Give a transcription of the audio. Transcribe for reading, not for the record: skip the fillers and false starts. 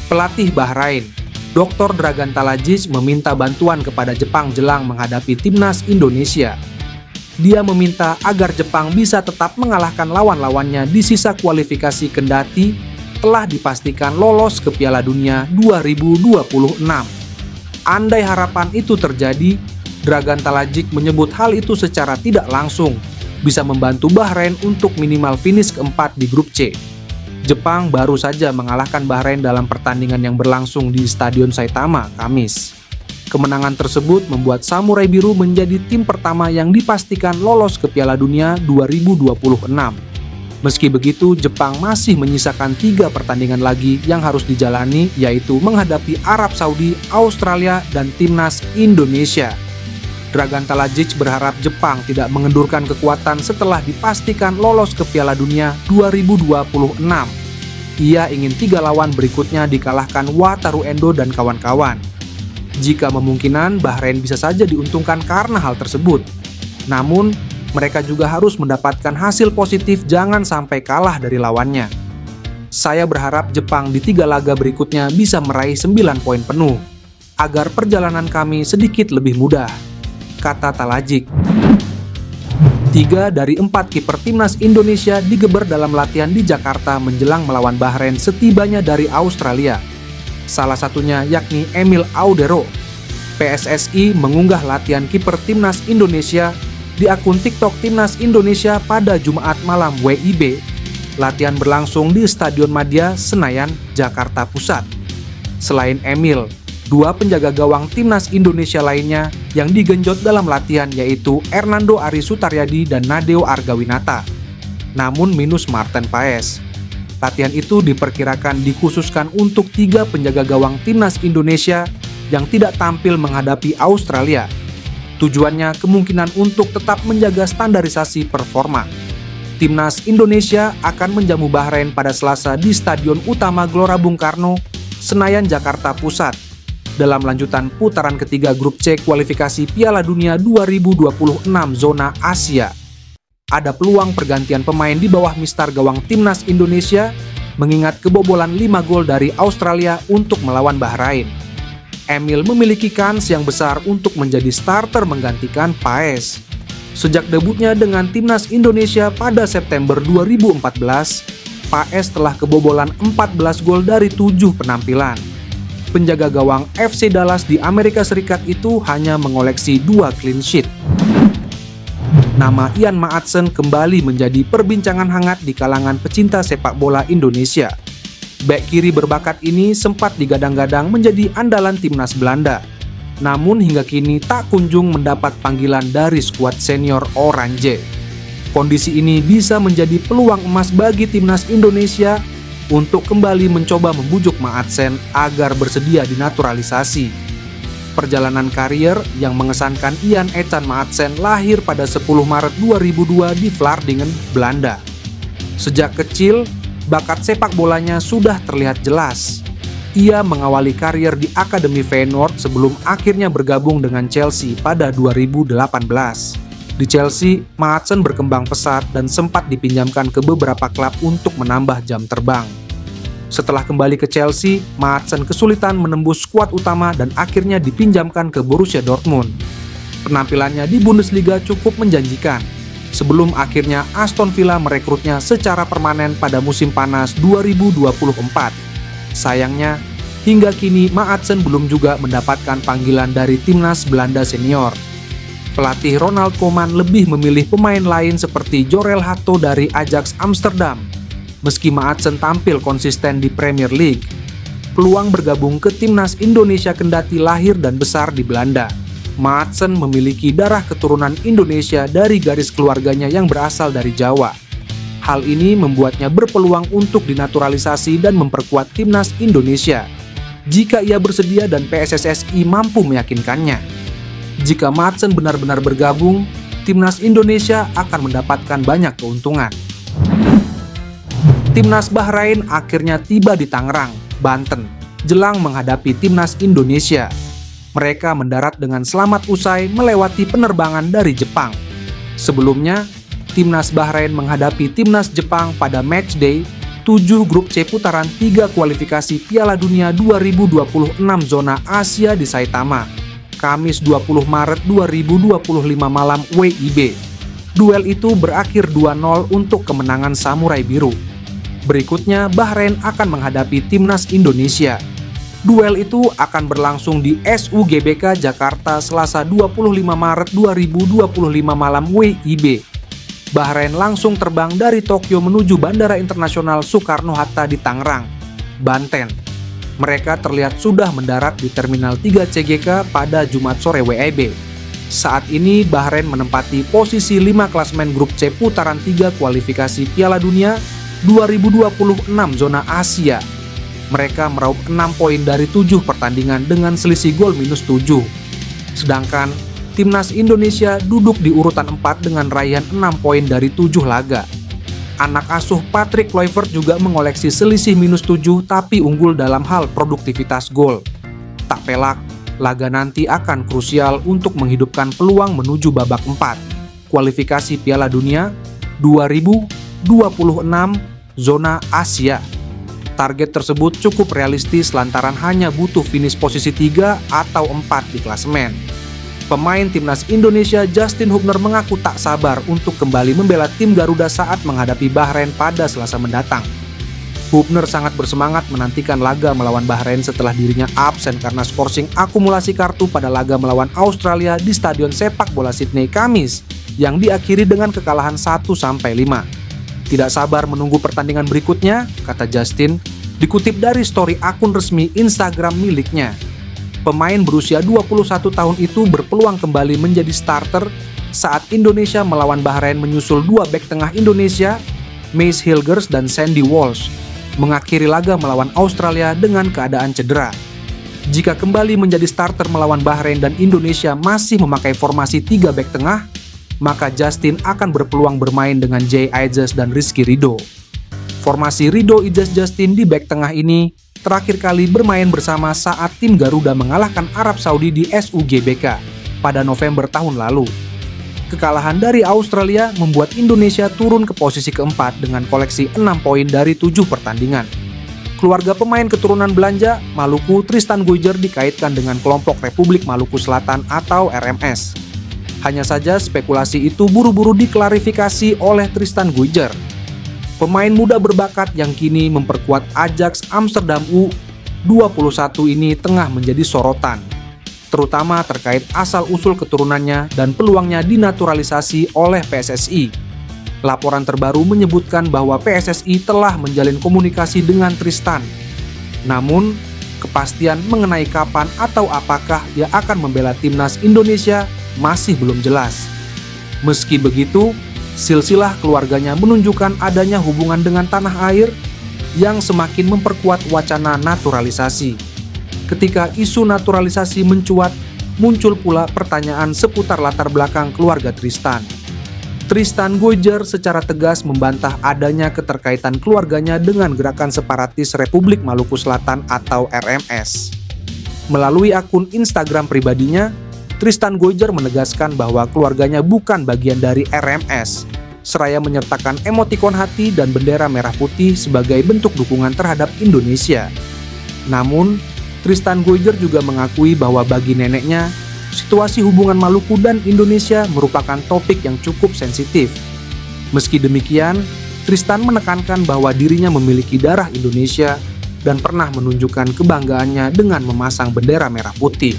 Pelatih Bahrain, Dr. Dragan Talajic meminta bantuan kepada Jepang jelang menghadapi timnas Indonesia. Dia meminta agar Jepang bisa tetap mengalahkan lawan-lawannya di sisa kualifikasi kendati telah dipastikan lolos ke Piala Dunia 2026. Andai harapan itu terjadi, Dragan Talajic menyebut hal itu secara tidak langsung bisa membantu Bahrain untuk minimal finish keempat di grup C. Jepang baru saja mengalahkan Bahrain dalam pertandingan yang berlangsung di Stadion Saitama, Kamis. Kemenangan tersebut membuat Samurai Biru menjadi tim pertama yang dipastikan lolos ke Piala Dunia 2026. Meski begitu, Jepang masih menyisakan 3 pertandingan lagi yang harus dijalani, yaitu menghadapi Arab Saudi, Australia, dan timnas Indonesia. Dragan Talajic berharap Jepang tidak mengendurkan kekuatan setelah dipastikan lolos ke Piala Dunia 2026. Ia ingin 3 lawan berikutnya dikalahkan Wataru Endo dan kawan-kawan. Jika memungkinkan, Bahrain bisa saja diuntungkan karena hal tersebut. Namun, mereka juga harus mendapatkan hasil positif, jangan sampai kalah dari lawannya. Saya berharap Jepang di 3 laga berikutnya bisa meraih 9 poin penuh, agar perjalanan kami sedikit lebih mudah, kata Talajic. 3 dari 4 kiper timnas Indonesia digeber dalam latihan di Jakarta menjelang melawan Bahrain setibanya dari Australia. Salah satunya yakni Emil Audero. PSSI mengunggah latihan kiper timnas Indonesia di akun TikTok Timnas Indonesia pada Jumat malam WIB. Latihan berlangsung di Stadion Madia, Senayan, Jakarta Pusat. Selain Emil, 2 penjaga gawang timnas Indonesia lainnya yang digenjot dalam latihan yaitu Hernando Ari Sutaryadi dan Nadeo Argawinata. Namun minus Marten Paes. Latihan itu diperkirakan dikhususkan untuk 3 penjaga gawang timnas Indonesia yang tidak tampil menghadapi Australia. Tujuannya kemungkinan untuk tetap menjaga standarisasi performa. Timnas Indonesia akan menjamu Bahrain pada Selasa di Stadion Utama Gelora Bung Karno, Senayan, Jakarta Pusat, dalam lanjutan putaran ketiga grup C kualifikasi Piala Dunia 2026 zona Asia. Ada peluang pergantian pemain di bawah mistar gawang timnas Indonesia mengingat kebobolan 5 gol dari Australia untuk melawan Bahrain. Emil memiliki kans yang besar untuk menjadi starter menggantikan Paes. Sejak debutnya dengan timnas Indonesia pada September 2014, Paes telah kebobolan 14 gol dari 7 penampilan. Penjaga gawang FC Dallas di Amerika Serikat itu hanya mengoleksi 2 clean sheet. Nama Ian Maatsen kembali menjadi perbincangan hangat di kalangan pecinta sepak bola Indonesia. Bek kiri berbakat ini sempat digadang-gadang menjadi andalan timnas Belanda. Namun hingga kini tak kunjung mendapat panggilan dari skuad senior Oranje. Kondisi ini bisa menjadi peluang emas bagi timnas Indonesia untuk kembali mencoba membujuk Maatsen agar bersedia dinaturalisasi. Perjalanan karier yang mengesankan Ian Echan Maatsen lahir pada 10 Maret 2002 di Vlaardingen, Belanda. Sejak kecil, bakat sepak bolanya sudah terlihat jelas. Ia mengawali karier di Akademi Feyenoord sebelum akhirnya bergabung dengan Chelsea pada 2018. Di Chelsea, Maatsen berkembang pesat dan sempat dipinjamkan ke beberapa klub untuk menambah jam terbang. Setelah kembali ke Chelsea, Maatsen kesulitan menembus skuad utama dan akhirnya dipinjamkan ke Borussia Dortmund. Penampilannya di Bundesliga cukup menjanjikan, sebelum akhirnya Aston Villa merekrutnya secara permanen pada musim panas 2024. Sayangnya, hingga kini Maatsen belum juga mendapatkan panggilan dari timnas Belanda senior. Pelatih Ronald Koeman lebih memilih pemain lain seperti Jorel Hato dari Ajax Amsterdam. Meski Maatsen tampil konsisten di Premier League, peluang bergabung ke timnas Indonesia kendati lahir dan besar di Belanda. Maatsen memiliki darah keturunan Indonesia dari garis keluarganya yang berasal dari Jawa. Hal ini membuatnya berpeluang untuk dinaturalisasi dan memperkuat timnas Indonesia jika ia bersedia dan PSSSI mampu meyakinkannya. Jika Maatsen benar-benar bergabung, timnas Indonesia akan mendapatkan banyak keuntungan. Timnas Bahrain akhirnya tiba di Tangerang, Banten, jelang menghadapi timnas Indonesia. Mereka mendarat dengan selamat usai melewati penerbangan dari Jepang. Sebelumnya, timnas Bahrain menghadapi timnas Jepang pada matchday 7 grup C putaran 3 kualifikasi Piala Dunia 2026 zona Asia di Saitama, Kamis 20 Maret 2025 malam WIB. Duel itu berakhir 2-0 untuk kemenangan Samurai Biru. Berikutnya, Bahrain akan menghadapi Timnas Indonesia. Duel itu akan berlangsung di SUGBK Jakarta Selasa 25 Maret 2025 malam WIB. Bahrain langsung terbang dari Tokyo menuju Bandara Internasional Soekarno-Hatta di Tangerang, Banten. Mereka terlihat sudah mendarat di Terminal 3 CGK pada Jumat sore WIB. Saat ini Bahrain menempati posisi 5 klasemen grup C putaran 3 kualifikasi Piala Dunia 2026 zona Asia. Mereka meraup 6 poin dari 7 pertandingan dengan selisih gol -7. Sedangkan Timnas Indonesia duduk di urutan 4 dengan raihan 6 poin dari 7 laga. Anak asuh Patrick Kluivert juga mengoleksi selisih -7 tapi unggul dalam hal produktivitas gol. Tak pelak, laga nanti akan krusial untuk menghidupkan peluang menuju babak 4 kualifikasi Piala Dunia 2026 zona Asia. Target tersebut cukup realistis lantaran hanya butuh finish posisi 3 atau 4 di klasemen. Pemain Timnas Indonesia Justin Hubner mengaku tak sabar untuk kembali membela tim Garuda saat menghadapi Bahrain pada Selasa mendatang. Hubner sangat bersemangat menantikan laga melawan Bahrain setelah dirinya absen karena skorsing akumulasi kartu pada laga melawan Australia di Stadion Sepak Bola Sydney Kamis yang diakhiri dengan kekalahan 1-5. Tidak sabar menunggu pertandingan berikutnya, kata Justin, dikutip dari story akun resmi Instagram miliknya. Pemain berusia 21 tahun itu berpeluang kembali menjadi starter saat Indonesia melawan Bahrain menyusul 2 bek tengah Indonesia, Mace Hilgers dan Sandy Walsh, mengakhiri laga melawan Australia dengan keadaan cedera. Jika kembali menjadi starter melawan Bahrain dan Indonesia masih memakai formasi 3 bek tengah, maka Justin akan berpeluang bermain dengan Jay Aizes dan Rizky Ridho. Formasi Ridho Ijaz Justin di bek tengah ini terakhir kali bermain bersama saat tim Garuda mengalahkan Arab Saudi di SUGBK pada November tahun lalu. Kekalahan dari Australia membuat Indonesia turun ke posisi keempat dengan koleksi 6 poin dari 7 pertandingan. Keluarga pemain keturunan Belanja, Maluku, Tristan Guyger dikaitkan dengan kelompok Republik Maluku Selatan atau RMS. Hanya saja spekulasi itu buru-buru diklarifikasi oleh Tristan Guyger. Pemain muda berbakat yang kini memperkuat Ajax Amsterdam U21 ini tengah menjadi sorotan, terutama terkait asal-usul keturunannya dan peluangnya dinaturalisasi oleh PSSI. Laporan terbaru menyebutkan bahwa PSSI telah menjalin komunikasi dengan Tristan. Namun, kepastian mengenai kapan atau apakah ia akan membela timnas Indonesia masih belum jelas. Meski begitu, silsilah keluarganya menunjukkan adanya hubungan dengan tanah air yang semakin memperkuat wacana naturalisasi. Ketika isu naturalisasi mencuat, muncul pula pertanyaan seputar latar belakang keluarga Tristan. Tristan Guyger secara tegas membantah adanya keterkaitan keluarganya dengan gerakan separatis Republik Maluku Selatan atau RMS. Melalui akun Instagram pribadinya, Tristan Guyger menegaskan bahwa keluarganya bukan bagian dari RMS, seraya menyertakan emotikon hati dan bendera merah putih sebagai bentuk dukungan terhadap Indonesia. Namun, Tristan Guyger juga mengakui bahwa bagi neneknya, situasi hubungan Maluku dan Indonesia merupakan topik yang cukup sensitif. Meski demikian, Tristan menekankan bahwa dirinya memiliki darah Indonesia dan pernah menunjukkan kebanggaannya dengan memasang bendera merah putih.